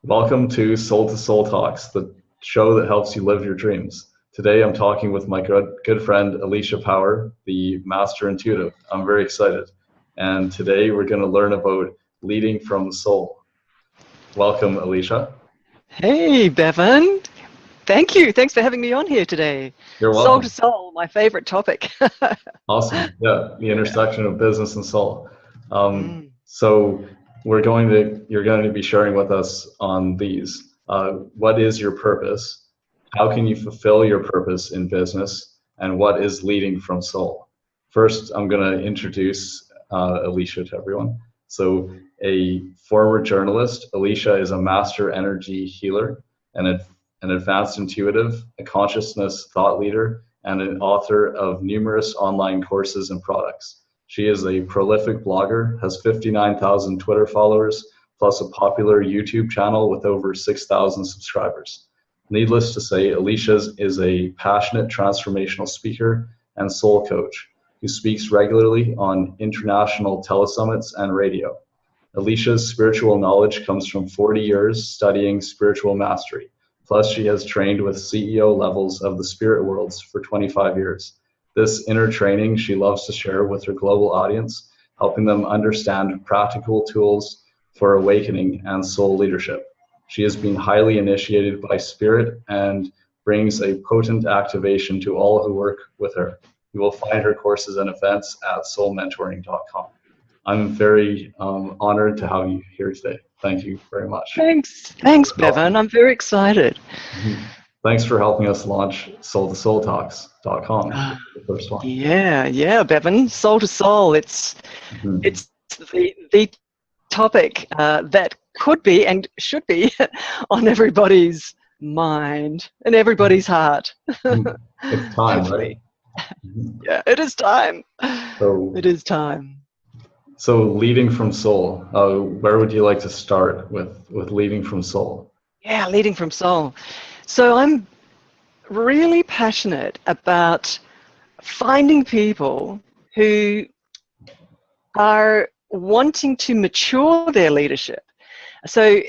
Welcome to Soul Talks, the show that helps you live your dreams. Today I'm talking with my good friend Alicia Power, the Master Intuitive. I'm very excited. And today we're going to learn about leading from the soul. Welcome, Alicia. Hey, Bevan. Thank you. Thanks for having me on here today. You're Soul to welcome. soul, my favorite topic. Awesome. Yeah, the intersection of business and soul. Mm. So you're going to be sharing with us on these. What is your purpose? How can you fulfill your purpose in business? And what is leading from soul? First, I'm going to introduce Alicia to everyone. So a former journalist, Alicia is a master energy healer and an advanced intuitive, a consciousness thought leader, and an author of numerous online courses and products. She is a prolific blogger, has 59,000 Twitter followers, plus a popular YouTube channel with over 6,000 subscribers. Needless to say, Alicia is a passionate transformational speaker and soul coach who speaks regularly on international telesummits and radio. Alicia's spiritual knowledge comes from 40 years studying spiritual mastery. Plus, she has trained with CEO levels of the spirit worlds for 25 years. This inner training she loves to share with her global audience, helping them understand practical tools for awakening and soul leadership. She has been highly initiated by spirit and brings a potent activation to all who work with her. You will find her courses and events at soulmentoring.com. I'm very honored to have you here today. Thank you very much. Thanks, Bevan. I'm very excited. Thanks for helping us launch soul2soultalks.com, the first one. Yeah, Bevan. Soul to soul. It's the topic that could be and should be on everybody's mind and everybody's heart. It's time, right? Yeah, it is time. It is time. So leading from soul, where would you like to start with leading from soul? Yeah, leading from soul. So I'm really passionate about finding people who are wanting to mature their leadership. So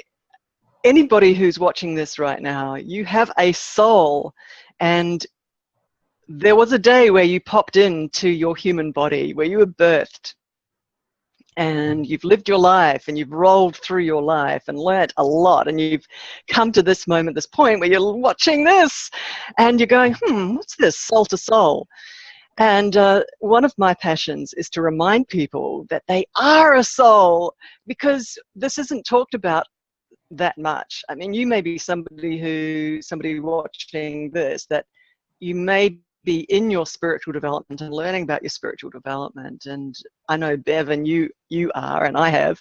anybody who's watching this right now, you have a soul, and there was a day where you popped into your human body, where you were birthed, and you've lived your life and you've rolled through your life and learnt a lot, and you've come to this moment, this point where you're watching this and you're going, what's this? Soul to soul. And one of my passions is to remind people that they are a soul, because this isn't talked about that much. I mean, you may be somebody watching this, that you may be in your spiritual development and learning about your spiritual development, and I know, Bev, and you are, and I have.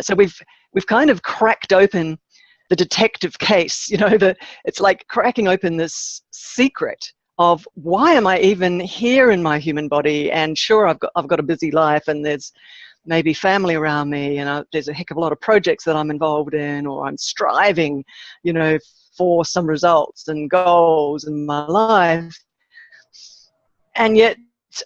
So we've kind of cracked open the detective case, it's like cracking open this secret of, why am I even here in my human body? And sure, I've got a busy life, and there's maybe family around me, and there's a heck of a lot of projects that I'm involved in, or I'm striving, for some results and goals in my life. And yet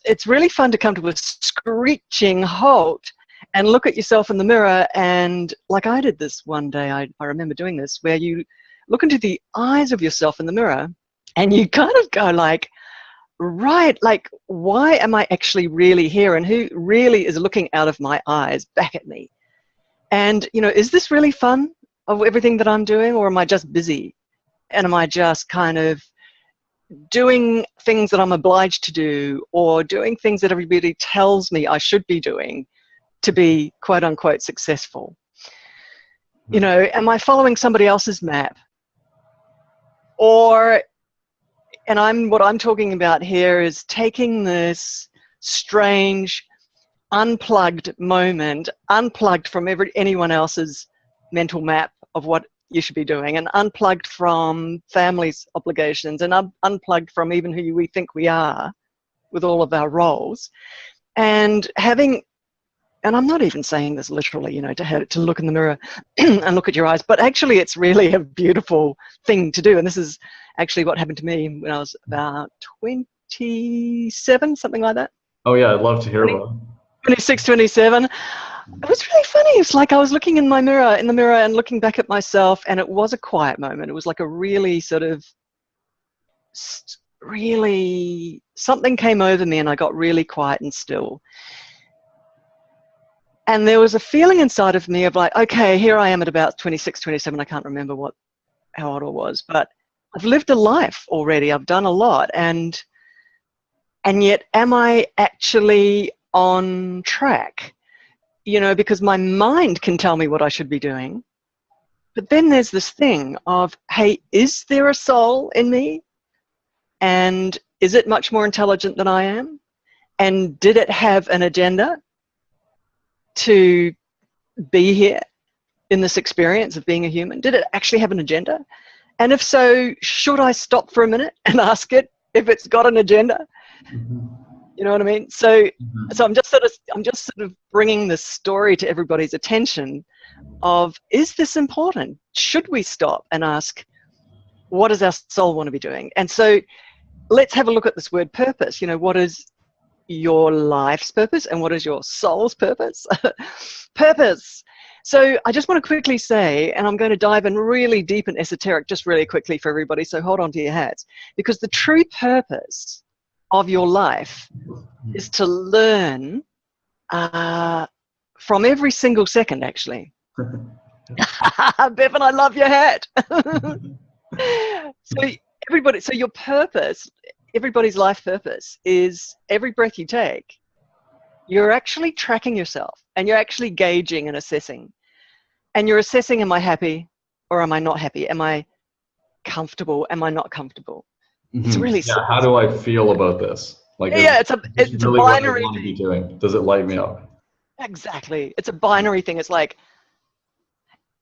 it's really fun to come to a screeching halt and look at yourself in the mirror. And like I did this one day, I remember doing this, where you look into the eyes of yourself in the mirror and you kind of go like, right, like, why am I actually really here? And who really is looking out of my eyes back at me? And, is this really fun of everything that I'm doing? Or am I just busy? And am I just kind of doing things that I'm obliged to do, or doing things that everybody tells me I should be doing to be quote unquote successful? Am I following somebody else's map? What I'm talking about here is taking this strange unplugged moment, unplugged from anyone else's mental map of what you should be doing, and unplugged from family's obligations, and unplugged from even who we think we are with all of our roles, and I'm not even saying this literally, to look in the mirror and look at your eyes, but actually it's really a beautiful thing to do. And this is actually what happened to me when I was about 27, something like that. Oh yeah, I'd love to hear about it. 26, 27. it was really funny. It's like I was looking in the mirror and looking back at myself, and it was a quiet moment. It was like a really sort of, really, something came over me and I got really quiet and still. And there was a feeling inside of me of like, okay, here I am at about 26, 27. I can't remember how old I was, but I've lived a life already. I've done a lot. And yet, am I actually on track? You know, because my mind can tell me what I should be doing. But then there's this thing of, hey, is there a soul in me? And is it much more intelligent than I am? And did it have an agenda to be here in this experience of being a human? Did it actually have an agenda? And if so, should I stop for a minute and ask it if it's got an agenda? You know what I mean? So I'm just sort of bringing this story to everybody's attention of, is this important? Should we stop and ask, what does our soul want to be doing? And so let's have a look at this word purpose. You know, what is your life's purpose and what is your soul's purpose? Purpose. So I just want to quickly say, and I'm going to dive in really deep and esoteric just really quickly for everybody, so hold on to your hats, because the true purpose of your life is to learn from every single second, actually. Bevan, I love your hat. So your purpose, everybody's life purpose is every breath you take, you're actually tracking yourself and you're actually gauging and assessing. And you're assessing, am I happy or am I not happy? Am I comfortable? Am I not comfortable? It's really simple. How do I feel about this? Like, yeah, it's really a binary what I want to be doing. Does it light me up? Exactly. It's a binary thing. It's like,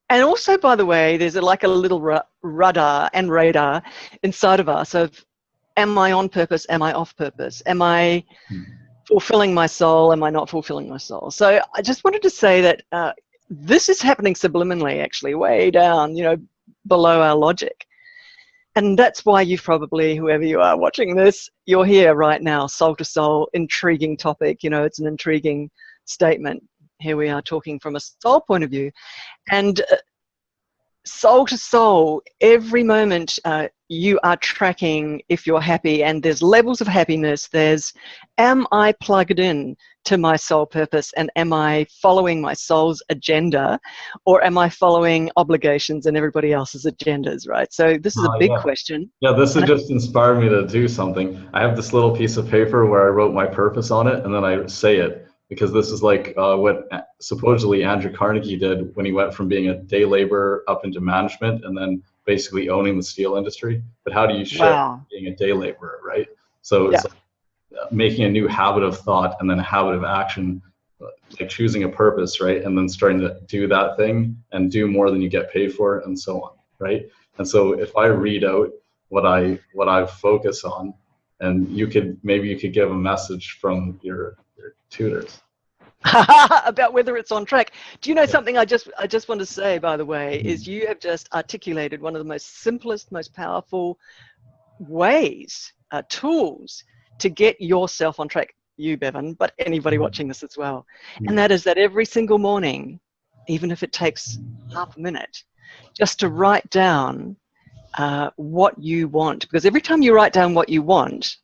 and also, by the way, there's like a little rudder and radar inside of us of, am I on purpose? Am I off purpose? Am I fulfilling my soul? Am I not fulfilling my soul? So I just wanted to say that this is happening subliminally, actually, way down, you know, below our logic. And that's why you've probably, whoever you are watching this, you're here right now, soul to soul, intriguing topic. You know, it's an intriguing statement. Here we are talking from a soul point of view. And soul to soul, every moment you are tracking if you're happy, and there's levels of happiness. There's, am I plugged in to my soul purpose, and am I following my soul's agenda, or am I following obligations and everybody else's agendas, right? So this is a big question. Yeah, this has just inspired me to do something. I have this little piece of paper where I wrote my purpose on it, and then I say it, because this is like what supposedly Andrew Carnegie did when he went from being a day laborer up into management and then basically owning the steel industry. But how do you shift being a day laborer, right? So it's like making a new habit of thought and then a habit of action, like choosing a purpose, right? And then starting to do that thing and do more than you get paid for, and so on, right? And so if I read out what I focus on, and maybe you could give a message from your tutors about whether it's on track. Do you know something I just want to say, by the way, is you have just articulated one of the most simplest, most powerful ways, tools to get yourself on track, you, Bevan, but anybody watching this as well. And that is that every single morning, even if it takes half a minute, just to write down what you want. Because every time you write down what you want,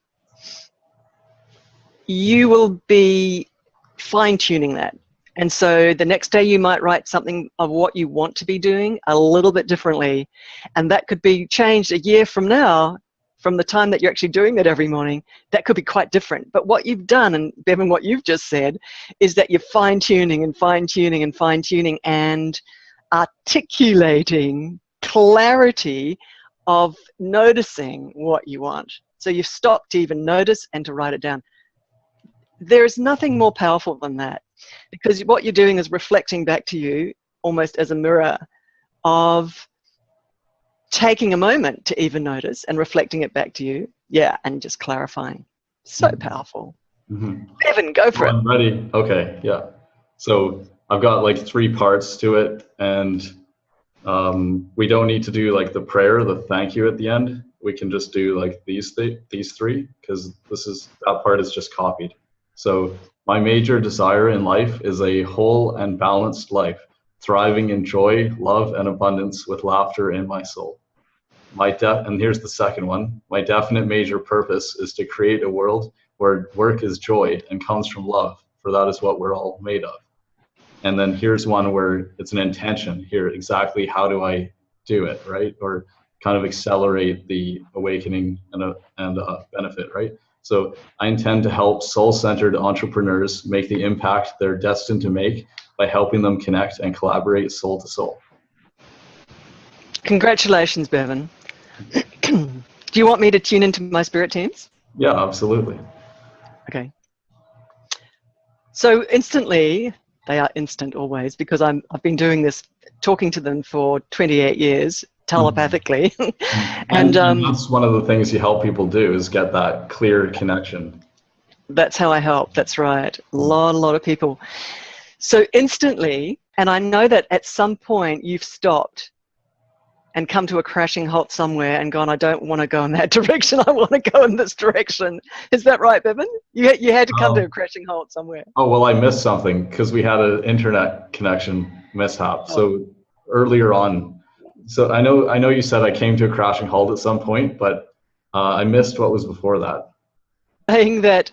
you will be fine-tuning that. And so the next day you might write something of what you want to be doing a little bit differently. And that could be changed a year from now, from the time that you're actually doing that every morning. That could be quite different. But what you've done, and Bevan, what you've just said, is that you're fine-tuning and fine-tuning and fine-tuning and articulating clarity of noticing what you want. So you've stopped to even notice and to write it down. There is nothing more powerful than that, because what you're doing is reflecting back to you almost as a mirror of taking a moment to even notice and reflecting it back to you. Yeah, and just clarifying. So powerful. Evan, go for it. I'm ready. Okay, yeah. So I've got like 3 parts to it, and we don't need to do like the prayer, the thank you at the end. We can just do like these 3, because that part is just copied. So My major desire in life is a whole and balanced life, thriving in joy, love, and abundance with laughter in my soul. And here's the second one. My definite major purpose is to create a world where work is joy and comes from love, for that is what we're all made of. And then here's one where it's an intention here. Exactly how do I do it, right? Or kind of accelerate the awakening and benefit, right? So I intend to help soul-centered entrepreneurs make the impact they're destined to make by helping them connect and collaborate soul to soul. Congratulations, Bevan. Do you want me to tune into my spirit teams? Yeah, absolutely. Okay. So instantly, they are instant always, because I've been doing this, talking to them for 28 years telepathically. and that's one of the things you help people do, is get that clear connection. That's how I help. That's right. A lot of people. So instantly, and I know that at some point you've stopped and come to a crashing halt somewhere and gone, I don't want to go in that direction. I want to go in this direction. Is that right, Bevan? You had to come to a crashing halt somewhere. Oh, well, I missed something because we had an internet connection mishap. So earlier on, so I know you said I came to a crashing halt at some point, but I missed what was before that. Saying that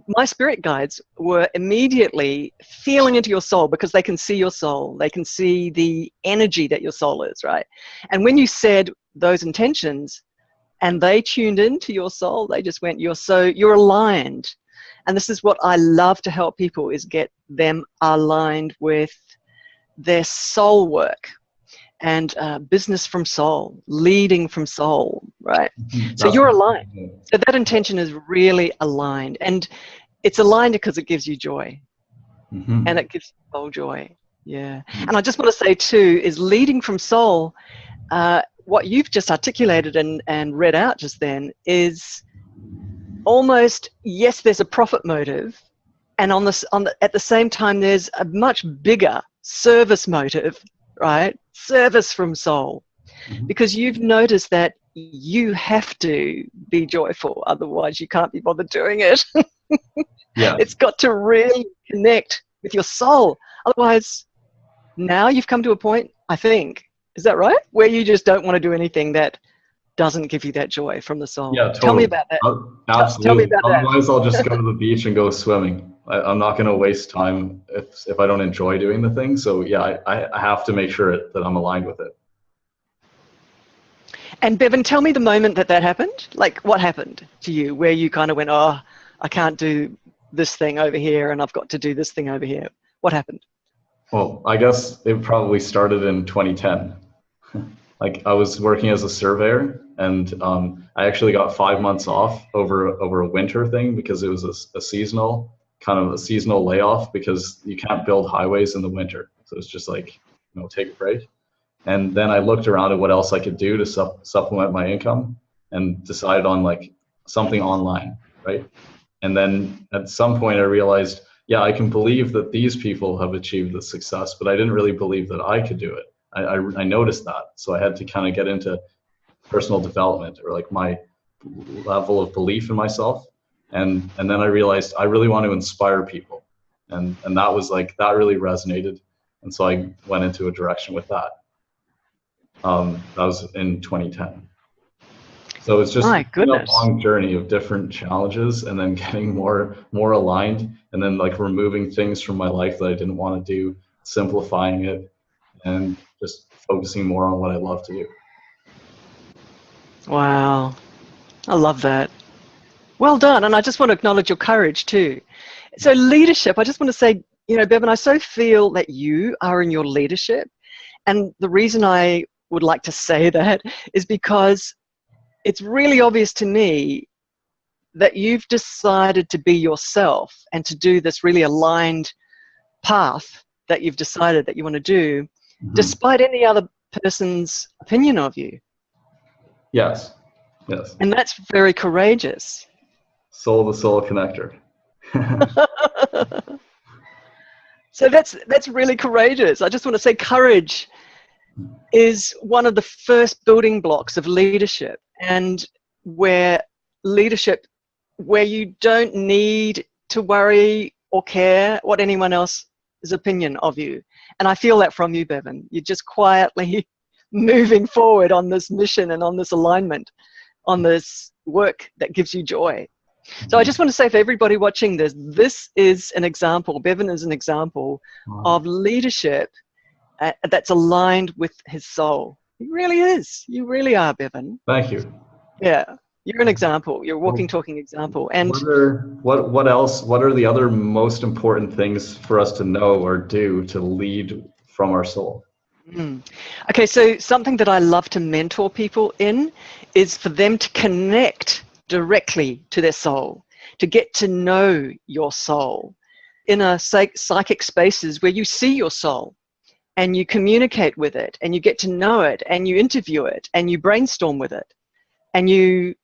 my spirit guides were immediately feeling into your soul, because they can see your soul. They can see the energy that your soul is, right? And when you said those intentions and they tuned into your soul, they just went, you're aligned. And this is what I love to help people, is get them aligned with their soul work and business from soul, leading from soul, right? So you're aligned. So that intention is really aligned, and it's aligned because it gives you joy, and it gives soul joy. Yeah. And I just want to say too, is leading from soul, what you've just articulated and read out just then is almost, yes, there's a profit motive, and at the same time there's a much bigger service motive, right? Service from soul, because you've noticed that you have to be joyful, otherwise you can't be bothered doing it. Yeah. It's got to really connect with your soul, otherwise now you've come to a point, I think, is that right, where you just don't want to do anything that doesn't give you that joy from the soul. Yeah, totally. Tell me about that. Absolutely. Tell me about Otherwise I'll just go to the beach and go swimming. I'm not going to waste time if I don't enjoy doing the thing. So yeah, I have to make sure that I'm aligned with it. And Bevan, tell me the moment that happened. Like, what happened to you where you kind of went, oh, I can't do this thing over here and I've got to do this thing over here. What happened? Well, I guess it probably started in 2010. Like, I was working as a surveyor, and I actually got 5 months off over a winter thing, because it was a seasonal layoff, because you can't build highways in the winter. So it's just like, take a break. And then I looked around at what else I could do to supplement my income, and decided on like something online, right? And then at some point I realized, yeah, I can believe that these people have achieved the success, but I didn't really believe that I could do it. I noticed that. So I had to kind of get into personal development, or like my level of belief in myself. And then I realized I really want to inspire people. And that was like, that really resonated. And so I went into a direction with that. That was in 2010. So it's just My goodness. a long journey of different challenges, and then getting more aligned, and then like removing things from my life that I didn't want to do, simplifying it, and just focusing more on what I love to do. Wow. I love that. Well done. And I just want to acknowledge your courage too. So leadership, I just want to say, Bevan, I so feel that you are in your leadership. And the reason I would like to say that is because it's really obvious to me that you've decided to be yourself and to do this really aligned path that you've decided that you want to do, despite any other person's opinion of you. Yes. And that's very courageous. Soul to soul connector. So that's really courageous. I just want to say courage is one of the first building blocks of leadership, and where you don't need to worry or care what anyone else's opinion of you. And I feel that from you, Bevan. You're just quietly moving forward on this mission and on this alignment, on this work that gives you joy. So I just want to say for everybody watching this, this is an example, Bevan is an example of leadership that's aligned with his soul. He really is. You really are, Bevan. Thank you. Yeah, you're an example. You're a walking, talking example. And what else? What are the other most important things for us to know or do to lead from our soul? Okay, so something that I love to mentor people in is for them to connect directly to their soul, to get to know your soul in a psychic spaces where you see your soul and you communicate with it and you get to know it and you interview it and you brainstorm with it and you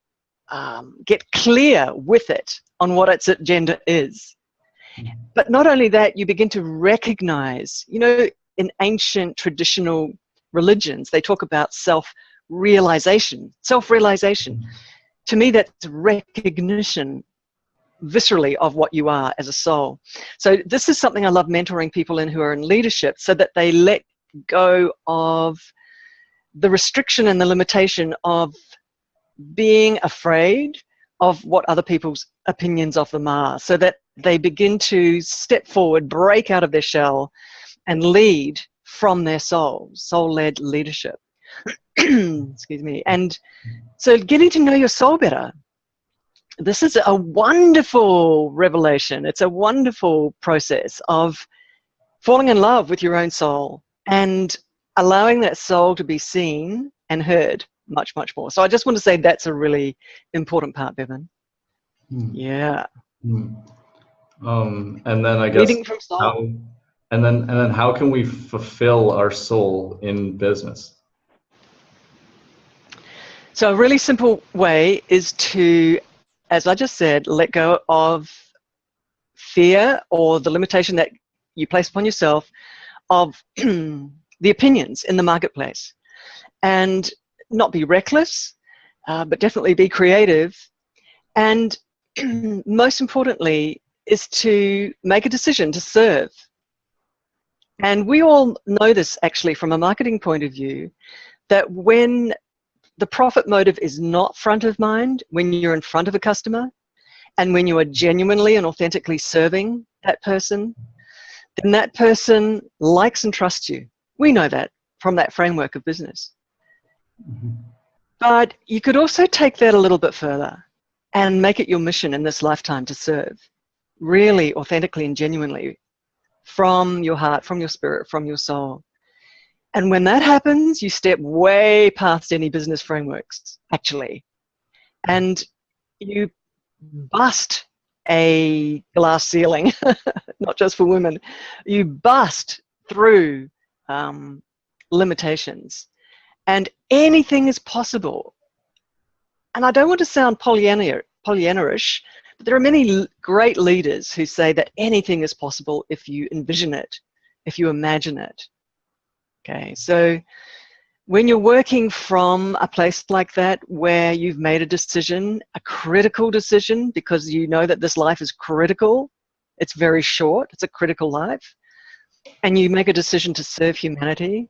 get clear with it on what its agenda is. But not only that, you begin to recognize, you know, in ancient traditional religions, they talk about self-realization. Self-realization. To me, that's recognition viscerally of what you are as a soul. So this is something I love mentoring people in who are in leadership so that they let go of the restriction and the limitation of being afraid of what other people's opinions of them are, so that they begin to step forward, break out of their shell, and lead from their soul, soul-led leadership. Excuse me. And so getting to know your soul better, this is a wonderful revelation. It's a wonderful process of falling in love with your own soul and allowing that soul to be seen and heard much, much more. So I just want to say that's a really important part, Bevan. Yeah. And then I guess Leading from soul. and then how can we fulfill our soul in business? So a really simple way is to, as I just said, let go of fear or the limitation that you place upon yourself of the opinions in the marketplace, and not be reckless, but definitely be creative. And most importantly is to make a decision to serve. And we all know this actually from a marketing point of view, that when the profit motive is not front of mind, when you're in front of a customer, and when you are genuinely and authentically serving that person, then that person likes and trusts you. We know that from that framework of business. But you could also take that a little bit further and make it your mission in this lifetime to serve, really authentically and genuinely, from your heart, from your spirit, from your soul. And when that happens, you step way past any business frameworks, actually. And you bust a glass ceiling, not just for women. You bust through limitations. And anything is possible. And I don't want to sound Pollyanna-ish, but there are many great leaders who say that anything is possible if you envision it, if you imagine it. Okay, so when you're working from a place like that where you've made a decision, a critical decision, because you know that this life is critical, it's very short, it's a critical life, and you make a decision to serve humanity,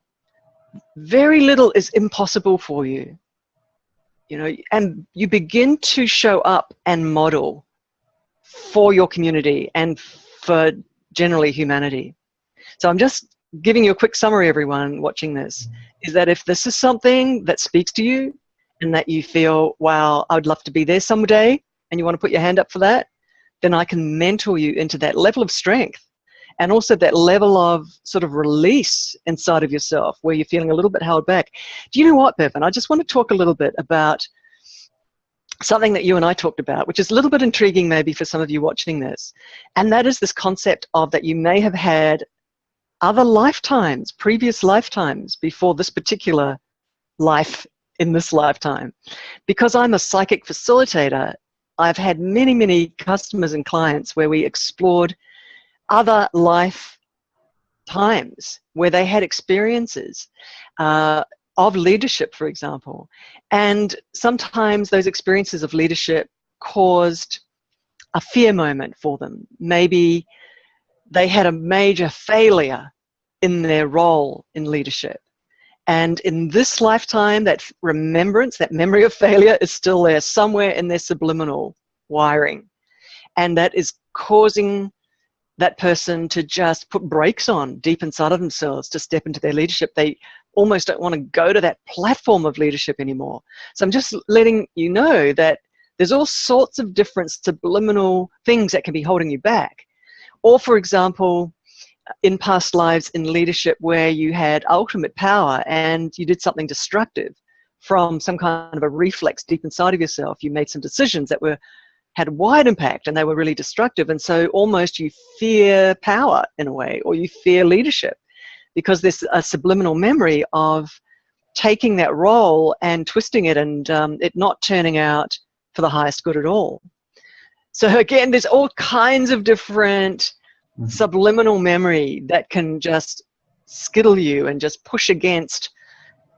very little is impossible for you. You know, and you begin to show up and model for your community and for generally humanity. So I'm just giving you a quick summary, everyone watching this, is that if this is something that speaks to you and that you feel, wow, I would love to be there someday, and you want to put your hand up for that, then I can mentor you into that level of strength and also that level of sort of release inside of yourself where you're feeling a little bit held back. Do you know what, Bevan? I just want to talk a little bit about something that you and I talked about, which is a little bit intriguing maybe for some of you watching this. And that is this concept of that you may have had other lifetimes, previous lifetimes before this particular life in this lifetime. Because I'm a psychic facilitator, I've had many, many customers and clients where we explored other life times where they had experiences of leadership, for example. And sometimes those experiences of leadership caused a fear moment for them. Maybe they had a major failure in their role in leadership. And in this lifetime, that remembrance, that memory of failure is still there somewhere in their subliminal wiring. And that is causing that person to just put brakes on deep inside of themselves to step into their leadership. They almost don't want to go to that platform of leadership anymore. So I'm just letting you know that there's all sorts of different subliminal things that can be holding you back. Or, for example, in past lives in leadership where you had ultimate power and you did something destructive from some kind of a reflex deep inside of yourself. You made some decisions that had wide impact and they were really destructive, and so almost you fear power in a way, or you fear leadership because there's a subliminal memory of taking that role and twisting it and it not turning out for the highest good at all. So again, there's all kinds of different subliminal memory that can just skittle you and just push against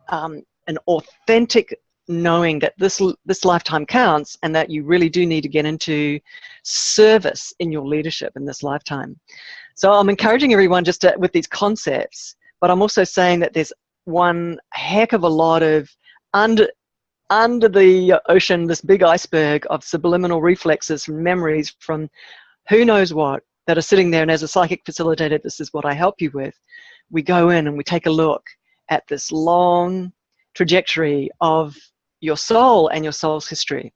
an authentic knowing that this lifetime counts and that you really do need to get into service in your leadership in this lifetime. So I'm encouraging everyone just with these concepts, but I'm also saying that there's one heck of a lot of under the ocean, this big iceberg of subliminal reflexes from memories from who knows what that are sitting there. And as a psychic facilitator, this is what I help you with. We go in and we take a look at this long trajectory of your soul and your soul's history,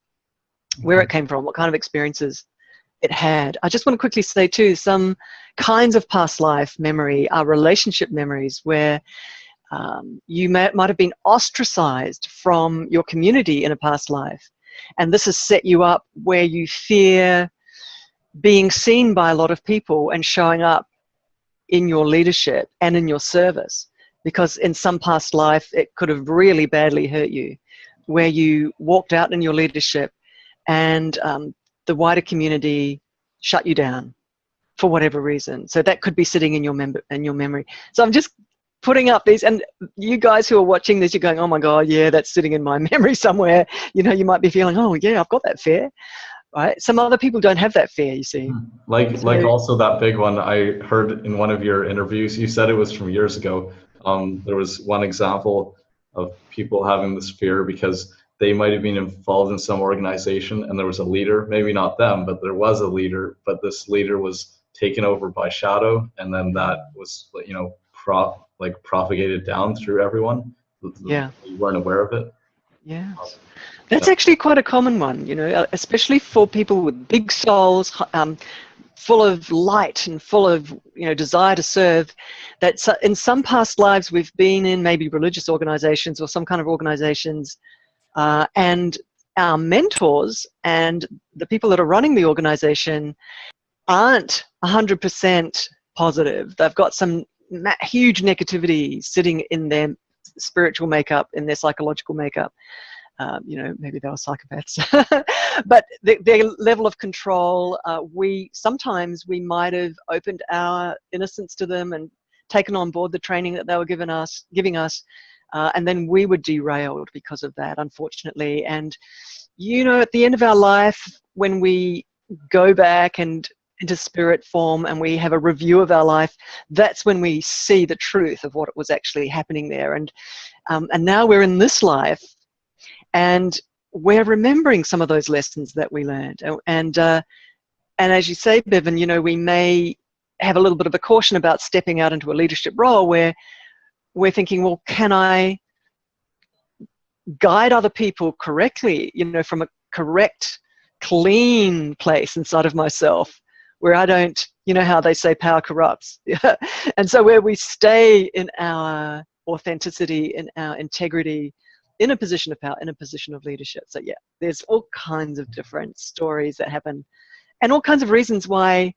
where it came from, what kind of experiences it had. I just want to quickly say too, some kinds of past life memory are relationship memories where you might have been ostracized from your community in a past life. And this has set you up where you fear being seen by a lot of people and showing up in your leadership and in your service, because in some past life it could have really badly hurt you, where you walked out in your leadership and the wider community shut you down for whatever reason. So that could be sitting in your memory. So I'm just putting up these, and you guys who are watching this, you're going, oh my God, yeah, that's sitting in my memory somewhere. You know, you might be feeling, oh yeah, I've got that fear. Right? Some other people don't have that fear, you see. Like also that big one I heard in one of your interviews, you said it was from years ago. There was one example of people having this fear because they might have been involved in some organization and there was a leader, maybe not them, but there was a leader, but this leader was taken over by shadow, and then that was, you know, propagated down through everyone. Yeah. You weren't aware of it. Yes. That's actually quite a common one, you know, especially for people with big souls, full of light and full of, you know, desire to serve. That in some past lives we've been in maybe religious organizations or some kind of organizations, and our mentors and the people that are running the organization aren't 100% positive. They've got some huge negativity sitting in their spiritual makeup, in their psychological makeup. You know, maybe they were psychopaths, but their level of control, sometimes we might have opened our innocence to them and taken on board the training that they were giving us, and then we were derailed because of that, unfortunately. And, you know, at the end of our life, when we go back and into spirit form and we have a review of our life, that's when we see the truth of what was actually happening there. And now we're in this life, and we're remembering some of those lessons that we learned. And as you say, Bevan, you know, we may have a little bit of a caution about stepping out into a leadership role where we're thinking, well, can I guide other people correctly, you know, from a correct, clean place inside of myself, where I don't, you know how they say power corrupts. And so where we stay in our authenticity, in our integrity, in a position of power, in a position of leadership. So yeah, there's all kinds of different stories that happen and all kinds of reasons why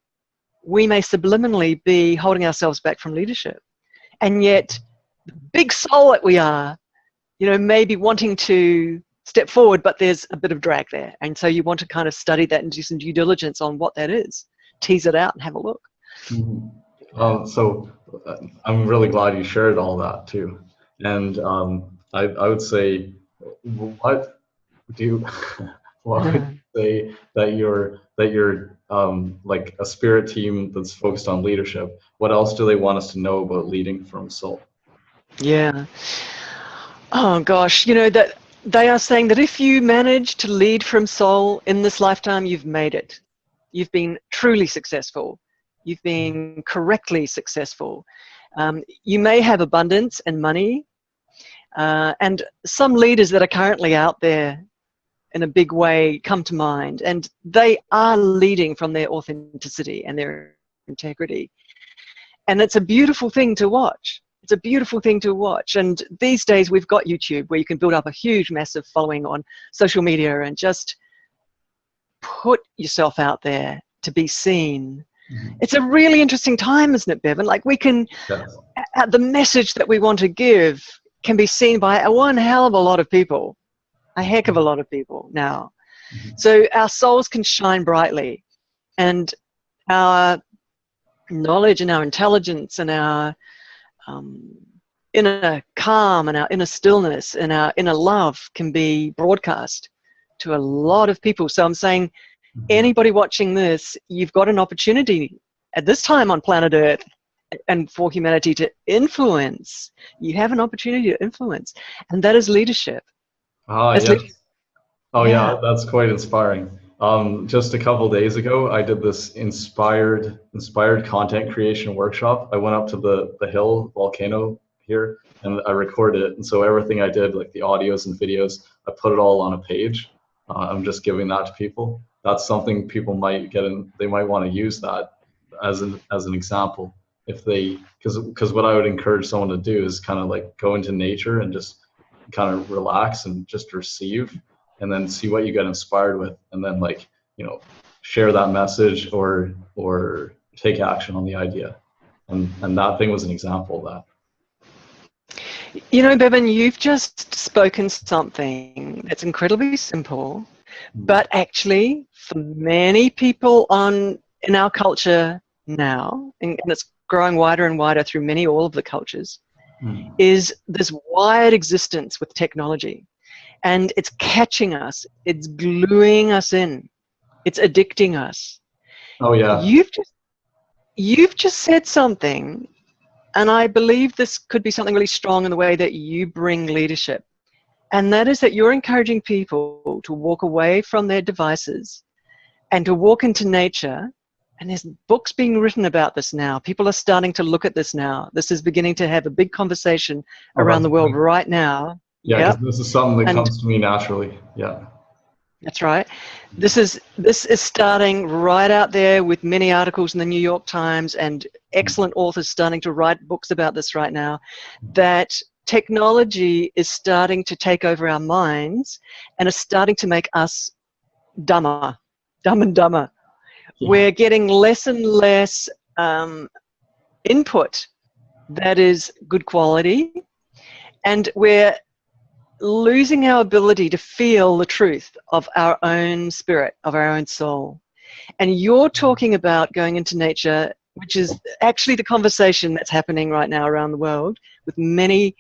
we may subliminally be holding ourselves back from leadership. And yet, the big soul that we are, you know, maybe wanting to step forward, but there's a bit of drag there. And so you want to kind of study that and do some due diligence on what that is. Tease it out and have a look. Mm-hmm. So I'm really glad you shared all that too. And I would say, what do Well, I would say that you're like a spirit team that's focused on leadership. What else do they want us to know about leading from soul? Yeah. Oh gosh, that they are saying that if you manage to lead from soul in this lifetime, you've made it. You've been truly successful. You've been correctly successful. You may have abundance and money, and some leaders that are currently out there in a big way come to mind, and they are leading from their authenticity and their integrity. And it's a beautiful thing to watch. It's a beautiful thing to watch. And these days we've got YouTube where you can build up a huge, massive following on social media and just put yourself out there to be seen. It's a really interesting time, isn't it, Bevan? Like we can, Yes. the message that we want to give can be seen by one hell of a lot of people, a heck of a lot of people now. So our souls can shine brightly, and our knowledge and our intelligence and our inner calm and our inner stillness and our inner love can be broadcast to a lot of people. So I'm saying, anybody watching this, you've got an opportunity at this time on planet Earth and for humanity to influence. You have an opportunity to influence, and that is leadership. Ah, That's yes. Oh, yeah. yeah, that's quite inspiring. Just a couple days ago, I did this inspired content creation workshop. I went up to the hill volcano here and I recorded it. And so everything I did, like the audios and videos, I put it all on a page. I'm just giving that to people. That's something people might get in. They might want to use that as an example if they, because what I would encourage someone to do is kind of like go into nature and just kind of relax and just receive, and then see what you get inspired with, and then like, share that message or take action on the idea. And that thing was an example of that. Bevan, you've just spoken something that's incredibly simple, but actually for many people in our culture now, and it's growing wider and wider through all of the cultures, is this wired existence with technology. And it's catching us, it's gluing us in, it's addicting us. Oh yeah. You've just said something, and I believe this could be something really strong in the way that you bring leadership. And that is that you're encouraging people to walk away from their devices and to walk into nature. And there's books being written about this now. People are starting to look at this now. This is beginning to have a big conversation around the world right now. Yeah, because this is something that comes to me naturally. Yeah. That's right. This is starting right out there with many articles in the New York Times and excellent authors starting to write books about this right now, that technology is starting to take over our minds and is starting to make us dumb and dumber. Yeah. We're getting less and less input that is good quality, and we're losing our ability to feel the truth of our own spirit, of our own soul. And you're talking about going into nature, which is actually the conversation that's happening right now around the world with many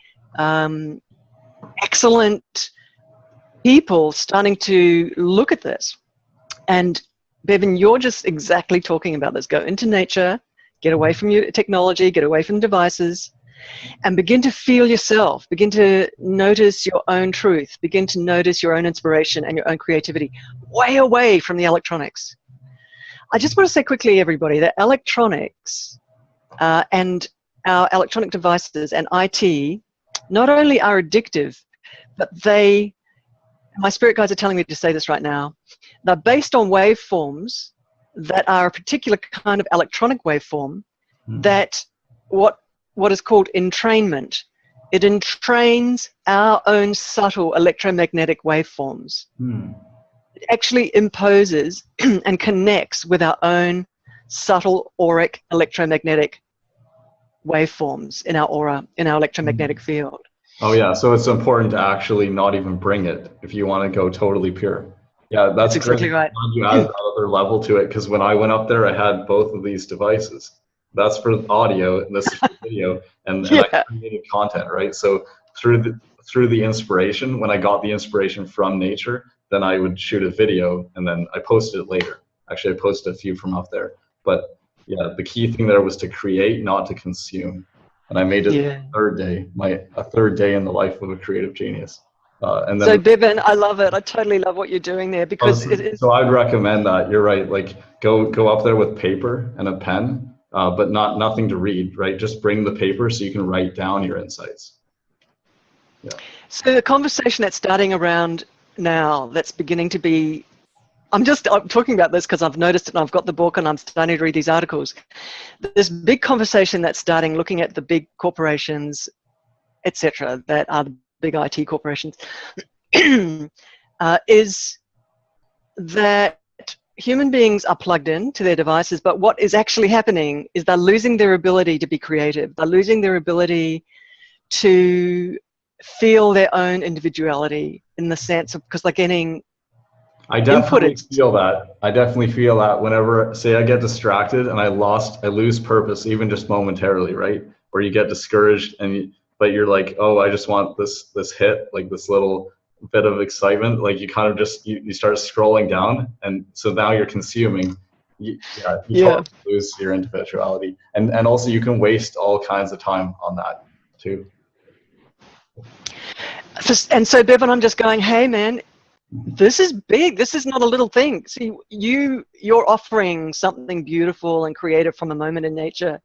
excellent people starting to look at this. And Bevan, you're just exactly talking about this. Go into nature, get away from your technology, get away from devices, and begin to feel yourself, begin to notice your own truth, begin to notice your own inspiration and your own creativity, way away from the electronics. I just want to say quickly, everybody, that electronics and our electronic devices and IT not only are addictive, but my spirit guides are telling me to say this right now, they're based on waveforms that are a particular kind of electronic waveform that what is called entrainment. It entrains our own subtle electromagnetic waveforms. It actually imposes and connects with our own subtle auric electromagnetic waveforms in our aura, in our electromagnetic field. Oh yeah, so it's important to actually not even bring it if you want to go totally pure. Yeah, that's exactly right. You added that other level to it, because when I went up there, I had both of these devices. That's for audio, and this is for video, and I created content, right? So through the inspiration, when I got the inspiration from nature, then I would shoot a video and then I posted it later. Actually, I posted a few from up there. But yeah, the key thing there was to create, not to consume. And I made it Yeah. a third day in the life of a creative genius. And So then Bevan, I love it. I totally love what you're doing there, because it is. so I'd recommend that. You're right. Like go up there with paper and a pen, but nothing to read. Right, just bring the paper so you can write down your insights. Yeah. So the conversation that's starting around now, that's beginning to be. I'm talking about this because I've noticed it, and I've got the book and I'm starting to read these articles. This big conversation that's starting, looking at the big corporations, etc., that are the big IT corporations, is that human beings are plugged in to their devices, but what is actually happening is they're losing their ability to be creative. They're losing their ability to feel their own individuality, in the sense of, because they're getting I definitely feel that. I definitely feel that whenever, say, I get distracted and I lose purpose, even just momentarily, right? Where you get discouraged but you're like, oh, I just want this hit, like this little bit of excitement. Like you kind of just you start scrolling down, and so now you're consuming. You totally lose your individuality, and also you can waste all kinds of time on that too. And so, Bevan, I'm just going, hey, man, this is big. This is not a little thing. See, you're offering something beautiful and creative from a moment in nature,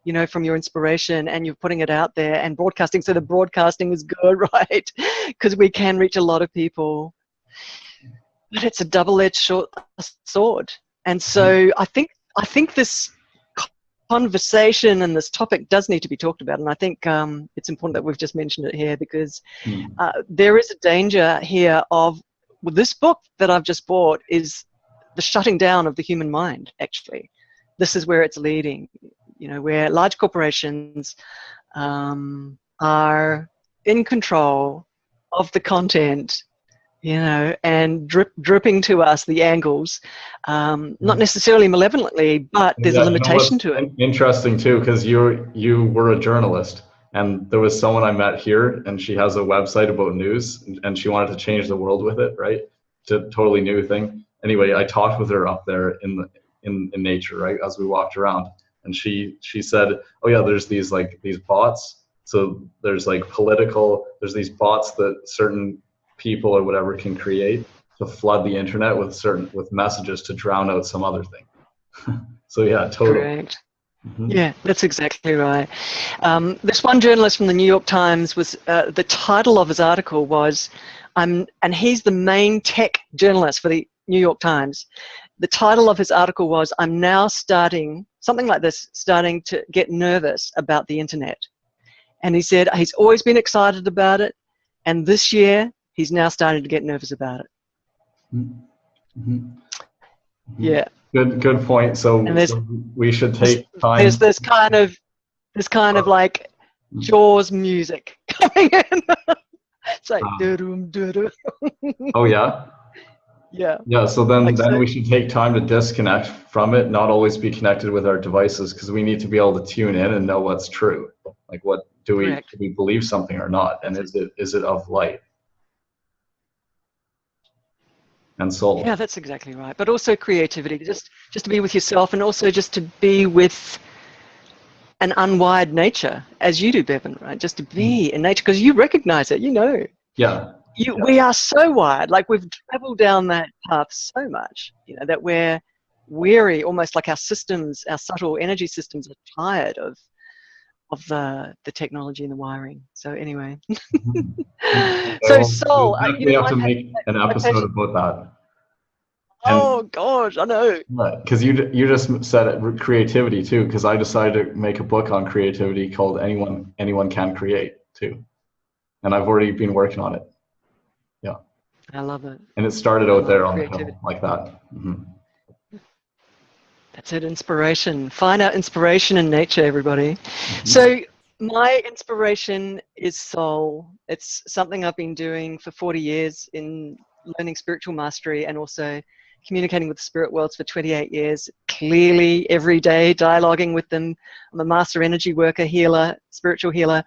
you know, from your inspiration, and you're putting it out there and broadcasting. So the broadcasting is good, right? Because we can reach a lot of people. But it's a double-edged sword. And so I think this conversation and this topic does need to be talked about. And I think it's important that we've just mentioned it here, because there is a danger here of, well, this book that I've just bought is the shutting down of the human mind, actually. This is where it's leading, you know, where large corporations are in control of the content, you know, and dripping to us the angles, not necessarily malevolently, but there's a limitation to it. Interesting too, because you were a journalist, and there was someone I met here, and she has a website about news, and she wanted to change the world with it, right? It's a totally new thing. Anyway, I talked with her up there in nature, right, as we walked around, and she said, oh yeah, there's these bots. So there's there's these bots that certain people or whatever can create to flood the internet with messages to drown out some other thing. So yeah, totally. Correct. Yeah, that's exactly right. This one journalist from the New York Times was, the title of his article was, and he's the main tech journalist for the New York Times. The title of his article was, I'm now starting to get nervous about the internet. And he said he's always been excited about it, and this year he's now starting to get nervous about it. Yeah. Good point. So we should take time. There's this kind of like Jaws music coming in. It's like doo-doom, doo-doom. Oh yeah. Yeah. So then we should take time to disconnect from it, not always be connected with our devices, because we need to be able to tune in and know what's true. Like, what do we believe something or not, and is it of light and soul? Yeah, that's exactly right. But also creativity, just to be with yourself, and also just to be with an unwired nature, as you do, Bevan, right? Just to be in nature, because you recognize it, you know. Yeah. We are so wired, like we've traveled down that path so much, you know, that we're weary, almost like our systems, our subtle energy systems are tired of the technology and the wiring. So anyway. So soul. We have to make an episode about that. Oh gosh, I know. Because you just said it, creativity too. Because I decided to make a book on creativity called Anyone Can Create too, and I've already been working on it. Yeah. I love it. And it started out there on the hill like that. That's it, inspiration. Find out inspiration in nature, everybody. So my inspiration is soul. It's something I've been doing for 40 years in learning spiritual mastery, and also communicating with the spirit worlds for 28 years, clearly every day, dialoguing with them. I'm a master energy worker, healer, spiritual healer,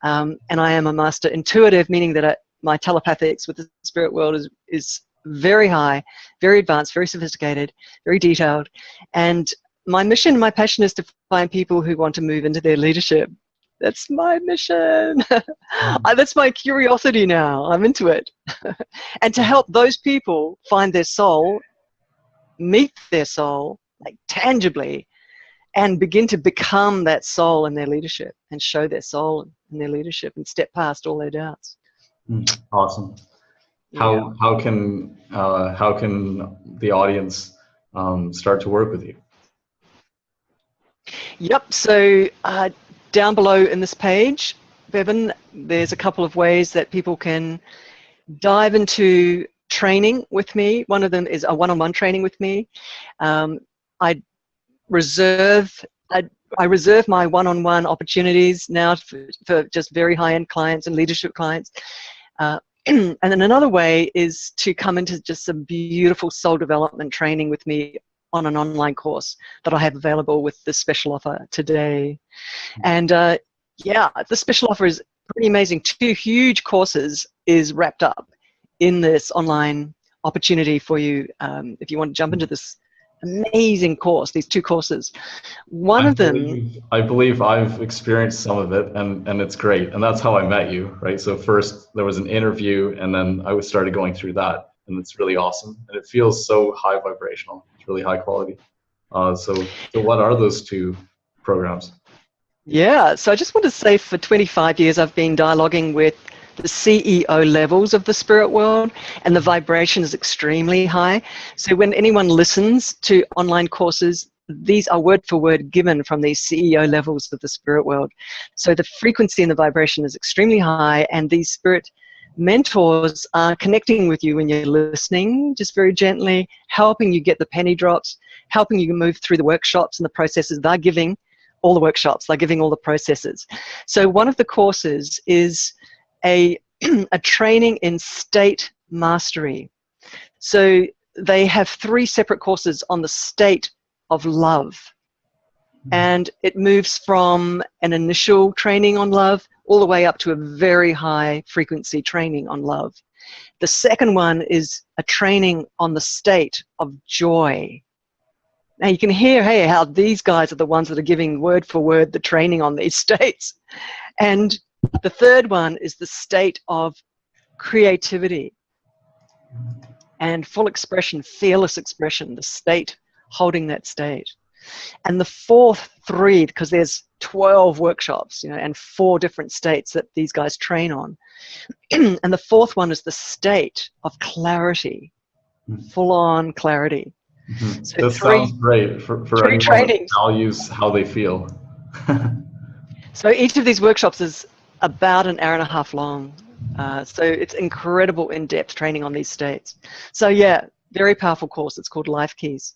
and I am a master intuitive, meaning that my telepathics with the spirit world is very high, very advanced, very sophisticated, very detailed. And my mission, my passion is to find people who want to move into their leadership. That's my mission. That's my curiosity now. I'm into it. And to help those people find their soul, meet their soul, like tangibly, and begin to become that soul in their leadership and show their soul in their leadership and step past all their doubts. Awesome. Yeah. How can the audience start to work with you? Yep. So down below in this page, Bevan, there's a couple of ways that people can dive into training with me. One of them is a one-on-one training with me. I reserve my one-on-one opportunities now for just very high-end clients and leadership clients. And then another way is to come into just some beautiful soul development training with me on an online course that I have available with the special offer today. And yeah, the special offer is pretty amazing. 2 huge courses is wrapped up in this online opportunity for you if you want to jump into this amazing course, these 2 courses. I believe I've experienced some of it, and it's great. And that's how I met you, right? So first there was an interview, and then I started going through that, and it's really awesome. And it feels so high vibrational. It's really high quality. So what are those 2 programs? Yeah, so I just want to say for 25 years I've been dialoguing with the CEO levels of the spirit world, and the vibration is extremely high. So when anyone listens to online courses, these are word for word given from these CEO levels of the spirit world. So the frequency and the vibration is extremely high, and these spirit mentors are connecting with you when you're listening, just very gently, helping you get the penny drops, helping you move through the workshops and the processes. They're giving all the workshops, they're giving all the processes. So one of the courses is a training in state mastery. So they have 3 separate courses on the state of love. And it moves from an initial training on love all the way up to a very high frequency training on love. The second one is a training on the state of joy. Now you can hear, hey, how these guys are the ones that are giving word for word the training on these states. And the third one is the state of creativity and full expression, fearless expression, the state, holding that state. And the fourth 3, because there's 12 workshops, and 4 different states that these guys train on. And the fourth one is the state of clarity, full-on clarity. So that sounds great for anyone that values how they feel. So each of these workshops is about an hour and a half long. So it's incredible in-depth training on these states. So yeah, very powerful course. It's called Life Keys.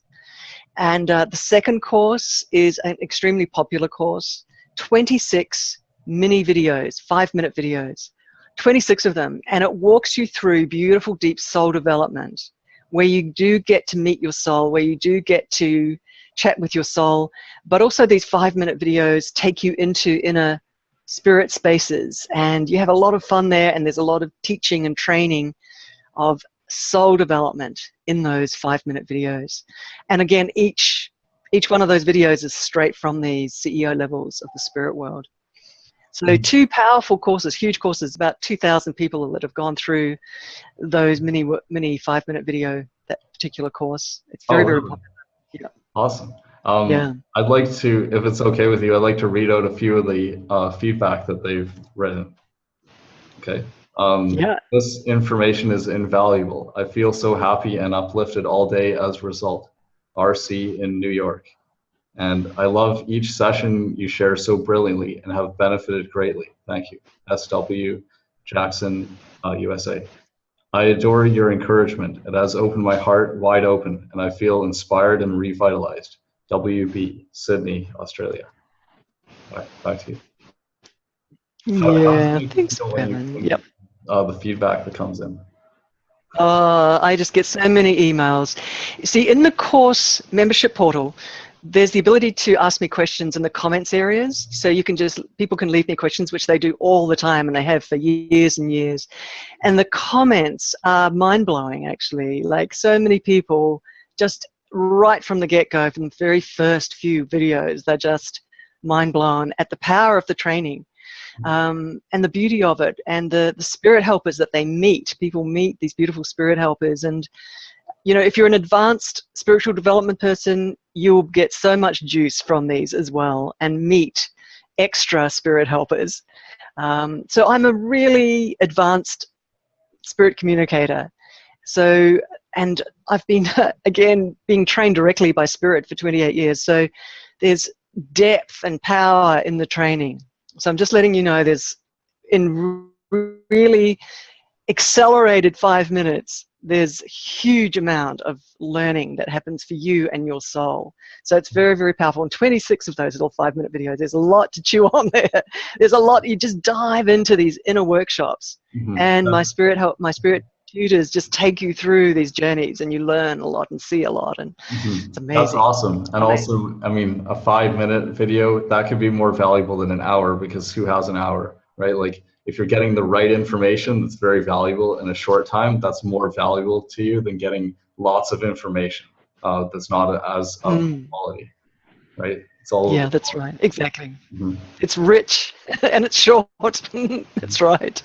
And the second course is an extremely popular course, 26 mini videos, 5-minute videos, 26 of them. And it walks you through beautiful, deep soul development, where you do get to meet your soul, where you do get to chat with your soul. But also these 5-minute videos take you into inner spirit spaces, and you have a lot of fun there, and there's a lot of teaching and training of soul development in those 5-minute videos. And again, each one of those videos is straight from the CEO levels of the spirit world. So 2 powerful courses, huge courses, about 2,000 people that have gone through those mini 5-minute video, that particular course. It's very, very popular. Yeah. Awesome. Yeah. I'd like to, if it's okay with you, I'd like to read out a few of the feedback that they've written. Okay. Yeah. This information is invaluable. I feel so happy and uplifted all day as a result. RC in New York. And I love each session you share so brilliantly and have benefited greatly. Thank you. SW Jackson, USA. I adore your encouragement. It has opened my heart wide open, and I feel inspired and revitalized. WB, Sydney, Australia. Back to you. Yeah, thanks, Bevan. Yep. The feedback that comes in. I just get so many emails. See, in the course membership portal, there's the ability to ask me questions in the comments areas. So you can just, people can leave me questions, which they do all the time, and they have for years and years. And the comments are mind-blowing, actually. Like, so many people, just right from the get-go, from the very first few videos, they're just mind-blown at the power of the training, and the beauty of it, and the spirit helpers that they meet. People meet these beautiful spirit helpers, and you know, if you're an advanced spiritual development person, you'll get so much juice from these as well, and meet extra spirit helpers. So I'm a really advanced spirit communicator. So, and I've been, again, being trained directly by spirit for 28 years. So there's depth and power in the training. So I'm just letting you know, there's, in really accelerated 5 minutes, there's a huge amount of learning that happens for you and your soul. So it's very, very powerful. And 26 of those little 5-minute videos, there's a lot to chew on there. There's a lot. You just dive into these inner workshops, and my spirit tutors just take you through these journeys, and you learn a lot and see a lot, and it's amazing. That's awesome. And also, I mean, a 5-minute video, that could be more valuable than an hour, because who has an hour, right? Like, if you're getting the right information that's very valuable in a short time, that's more valuable to you than getting lots of information that's not as quality, right? It's all, yeah, that's right. Exactly. It's rich and it's short. That's right.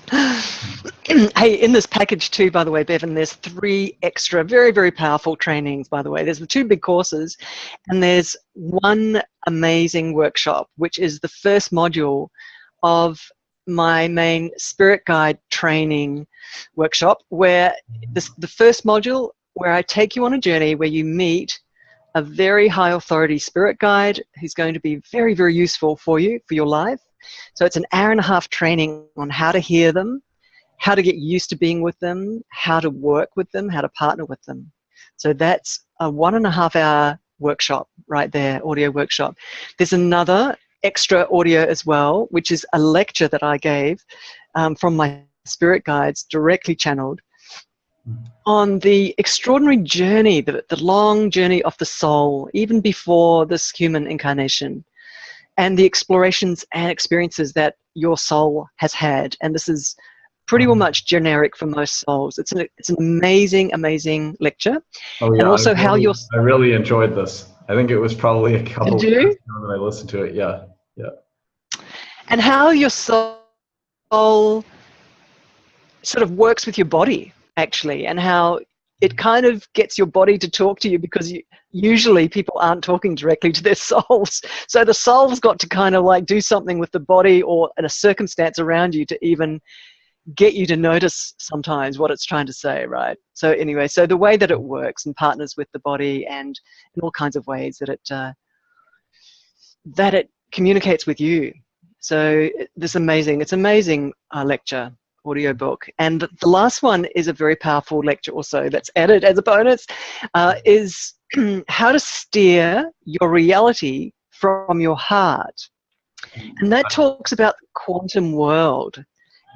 Hey, in this package too, by the way, Bevan, there's 3 extra very, very powerful trainings, by the way. There's the 2 big courses, and there's 1 amazing workshop, which is the first module of my main spirit guide training workshop, where the first module, where I take you on a journey where you meet a very high authority spirit guide who's going to be very, very useful for you, for your life. So it's an 1.5 hour training on how to hear them, how to get used to being with them, how to work with them, how to partner with them. So that's a 1.5 hour workshop right there, audio workshop. There's another extra audio as well, which is a lecture that I gave from my spirit guides, directly channeled, on the extraordinary journey, the long journey of the soul, even before this human incarnation, and the explorations and experiences that your soul has had. And this is pretty much generic for most souls. It's an amazing, amazing lecture. Oh yeah, and also I really enjoyed this. I think it was probably a couple of years ago that I listened to it. Yeah. And how your soul sort of works with your body, actually, and how it kind of gets your body to talk to you, because usually people aren't talking directly to their souls. So the soul's got to kind of like do something with the body or in a circumstance around you to even get you to notice sometimes what it's trying to say, right? So anyway, so the way that it works and partners with the body, and in all kinds of ways that it communicates with you. So it's amazing lecture, audio book. And the last one is a very powerful lecture also that's added as a bonus, is how to steer your reality from your heart. And that talks about the quantum world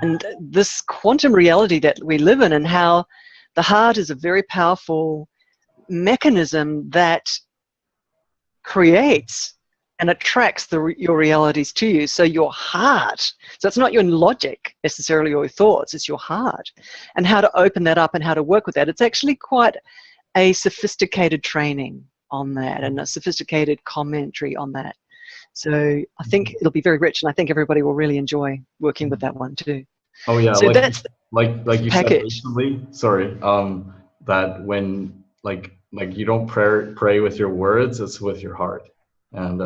and this quantum reality that we live in, and how the heart is a very powerful mechanism that creates and attracts your realities to you. So your heart, so it's not your logic necessarily or your thoughts, it's your heart. And how to open that up and how to work with that. It's actually quite a sophisticated training on that, and a sophisticated commentary on that. So I think it'll be very rich, and I think everybody will really enjoy working with that one too. Oh yeah, so like that's like you said package. recently, sorry, that when like you don't pray with your words, it's with your heart. And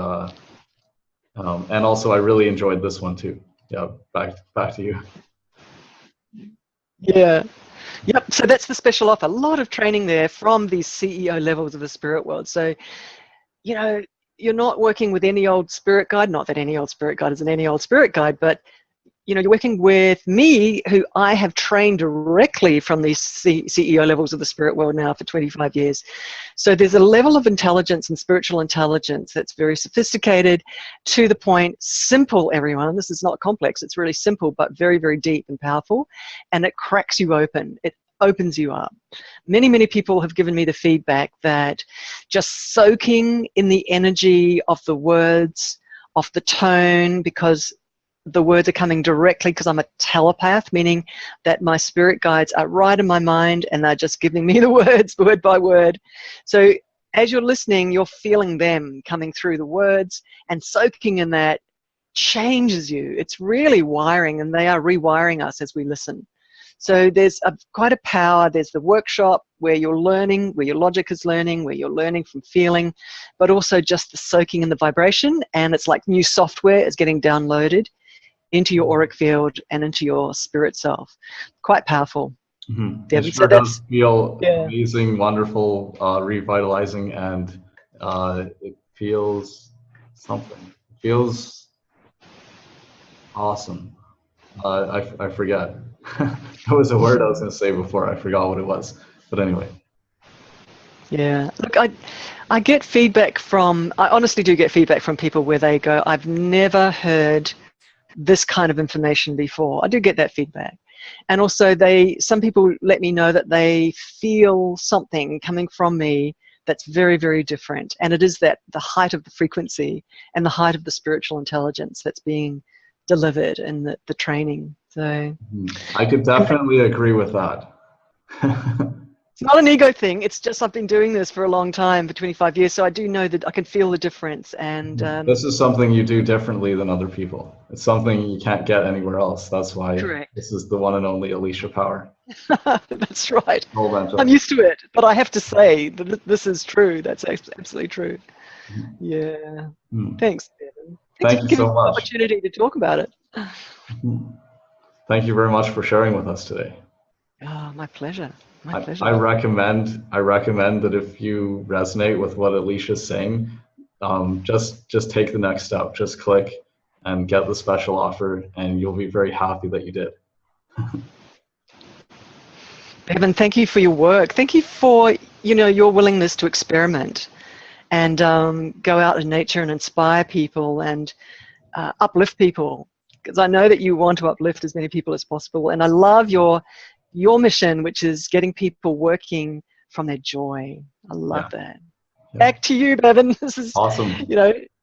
also I really enjoyed this one too. Yeah, back to you. Yeah. Yep. So that's the special offer. A lot of training there from these CEO levels of the spirit world. So, you know, you're not working with any old spirit guide. Not that any old spirit guide is any old spirit guide, but you know, you're working with me, who I have trained directly from these CEO levels of the spirit world now for 25 years. So there's a level of intelligence and spiritual intelligence that's very sophisticated, to the point, simple, everyone. This is not complex. It's really simple, but very, very deep and powerful. And it cracks you open. It opens you up. Many, many people have given me the feedback that just soaking in the energy of the words, of the tone, because the words are coming directly, because I'm a telepath, meaning that my spirit guides are right in my mind and they're just giving me the words word by word. So as you're listening, you're feeling them coming through the words, and soaking in that changes you. It's really wiring, and they are rewiring us as we listen. So there's quite a power. There's the workshop where you're learning, where your logic is learning, where you're learning from feeling, but also just the soaking in the vibration. And it's like new software is getting downloaded into your auric field and into your spirit self. Quite powerful. Mm-hmm. It Devin. sure So does feel yeah. amazing, wonderful, revitalizing, and it feels something. It feels awesome. I forget. There was a word I was going to say before. I forgot what it was. But anyway. Yeah. Look, I get feedback from, I honestly do get feedback from people where they go, I've never heard this kind of information before. I do get that feedback. And also some people let me know that they feel something coming from me that's very, very different. And it is that the height of the frequency and the height of the spiritual intelligence that's being delivered in the training. So I could definitely agree with that. it's not an ego thing. It's just I've been doing this for a long time, for 25 years. So I do know that I can feel the difference. And this is something you do differently than other people. It's something you can't get anywhere else. That's why correct. This is the one and only Alicia power. That's right. I'm I'm used to it, but I have to say that this is true. That's absolutely true. Yeah. Thanks, Devin. Thanks Thank for you giving so me the much. opportunity to talk about it. Thank you very much for sharing with us today. Oh, my pleasure. My pleasure. I recommend that if you resonate with what Alicia's saying, just take the next step. Just click and get the special offer, and you'll be very happy that you did. Bevan, thank you for your work. Thank you for your willingness to experiment and go out in nature and inspire people and uplift people. Because I know that you want to uplift as many people as possible, and I love your mission, which is getting people working from their joy. I love that. Yeah. Back to you, Bevan. This is awesome.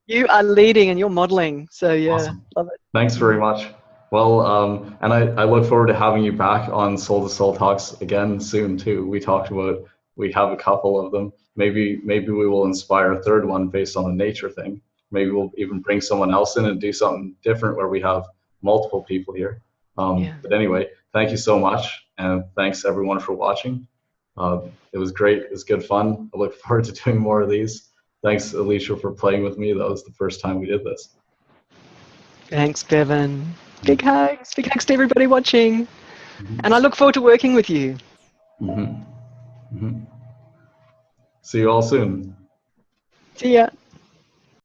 You are leading and you're modeling. So yeah, awesome. Love it. Thanks very much. Well, and I look forward to having you back on Soul to Soul Talks again soon too. We have a couple of them. Maybe we will inspire a third one based on a nature thing. Maybe we'll even bring someone else in and do something different where we have multiple people here. But anyway, thank you so much, and thanks everyone for watching. It was great. It was good fun. I look forward to doing more of these. Thanks, Alicia, for playing with me. That was the first time we did this. Thanks, Bevan. Big hugs. Big hugs to everybody watching. And I look forward to working with you. See you all soon. See ya.